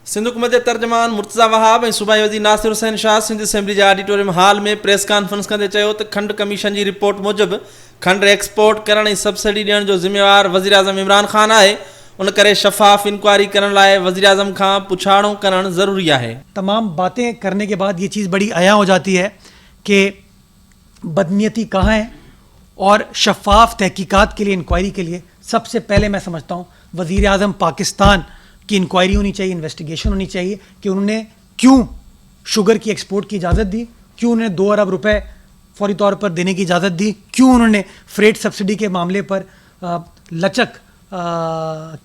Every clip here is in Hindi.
सिंध हुकूमत जे तर्जमान मुर्तज़ा वहाब ऐं सूबाई वज़ीर नासिर हुसैन शाह सिंध असेंबली जे ऑडिटोरियम हॉल में प्रेस कॉन्फ्रेंस कंदे चयो त खंड कमीशन जी रिपोर्ट मूजिबि खंड एक्सपोर्ट करण ऐं सब्सिडी ॾियण जो ज़िम्मेवार वज़ीर आज़म इमरान ख़ान आहे। उन करे शफ़ाफ़ इंक्वायरी करण लाइ वज़ीर आज़म खां पुछाणो करणु ज़रूरी आहे। तमाम बातें करने के बाद ये चीज़ बड़ी अयां हो जाती है कि बदनीयती कहाँ है और शफ़ाफ़ तहकीकात के लिए इंक्वायरी के लिए सबसे पहले मैं समझता हूँ वज़ीर आज़म पाकिस्तान की इंक्वायरी होनी चाहिए, इन्वेस्टिगेशन होनी चाहिए कि उन्होंने क्यों शुगर की एक्सपोर्ट की इजाज़त दी, क्यों उन्होंने 2 अरब रुपए फौरी तौर पर देने की इजाज़त दी, क्यों उन्होंने फ्रेट सब्सिडी के मामले पर लचक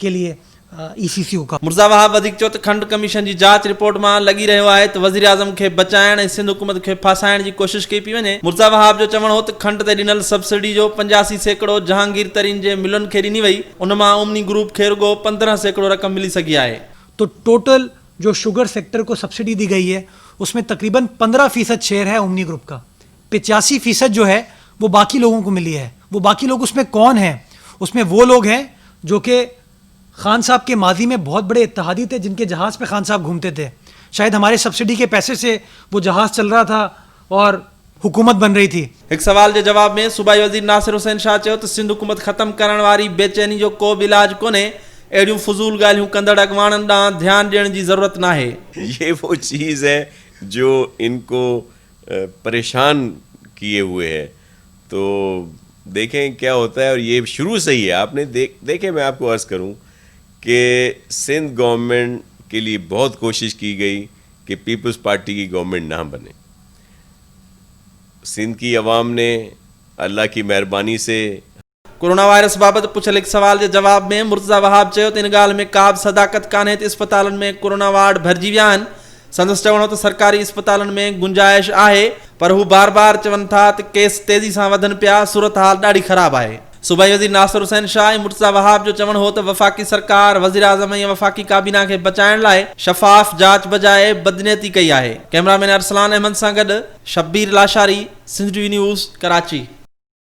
के लिए ECCO का। मुर्तज़ा वहाब वधीक चयो त खंड कमीशन जी जांच रिपोर्ट मां लॻी रहियो आहे त वज़ीर आज़म खे बचाइण ऐं सिंध हुकूमत खे फासाइण जी कोशिश कई पई वञे। मुर्तज़ा वहाब जो चवणु हो त खंड ते ॾिनल सब्सिडी जो 85% जहांगीर तरीन जे मिलुनि खे ॾिनी वई, उन मां ओमनी ग्रुप खे रुगो 15% रक़म मिली सघी आहे। तो टोटल जो शुगर सेक्टर को सब्सिडी दी गई है उसमें तकरीबन 15% शेयर है ओमनी ग्रुप का, 85% जो है वो बाकी लोगों को मिली है। वो बाकी लोग उसमें कौन हैं? उसमें वो लोग हैं जो कि खान साहब के माजी में बहुत बड़े इत्तेहादी थे, जिनके जहाज़ पे खान साहब घूमते थे। शायद हमारे सब्सिडी के पैसे से वो जहाज़ चल रहा था और हुकूमत बन रही थी। एक सवाल के जवाब में सूबाई वज़ीर नासिर हुसैन शाह चयो त सिंध हुकूमत ख़त्म करण वारी बेचैनी जो को बि इलाज कोन्हे, अहिड़ियूं फुज़ूल ॻाल्हियूं कंदड़ अॻवाननि ॾांहुं ध्यानु ॾियण जी ज़रूरत नाहे। ये वो चीज़ है जो इनको परेशान किए हुए है। तो देखें क्या होता है, और ये शुरू से ही है। आपने देखें मैं आपको अर्ज़ करूं कि सिंध गवर्नमेंट के लिए बहुत कोशिश की गई कि पीपल्स पार्टी की गवर्नमेंट ना बने। सिंध की अवाम ने अल्लाह की मेहरबानी से कोरोना वायरस बाबत पुछल एक सवाल के जवाब में मुर्तज़ा वहाब चयो त इन ॻाल्हि में का बि सदाकत कान्हे त इस्पतालनि में कोरोना वार्ड भरिजी विया आहिनि। संदसि चवणो त सरकारी इस्पतालनि में गुंजाइश आहे, पर हू बार बार चवनि था त केस तेज़ी सां वधनि पिया, सूरत हाल ॾाढी ख़राब आहे। सूबाई वज़ीर नासिर हुसैन शाह ऐं मुर्तज़ा वहाब जो चवणु हो त वफ़ाक़ी सरकार वज़ीर आज़म ऐं वफ़ाक़ी काबीना खे बचाइण लाइ शफ़ाफ़ जांच बजाए बदनीयती कई आहे। कैमरामैन अरसलान अहमद सां गॾु शब्बीर लाशारी, सिंध टीवी न्यूज़, कराची।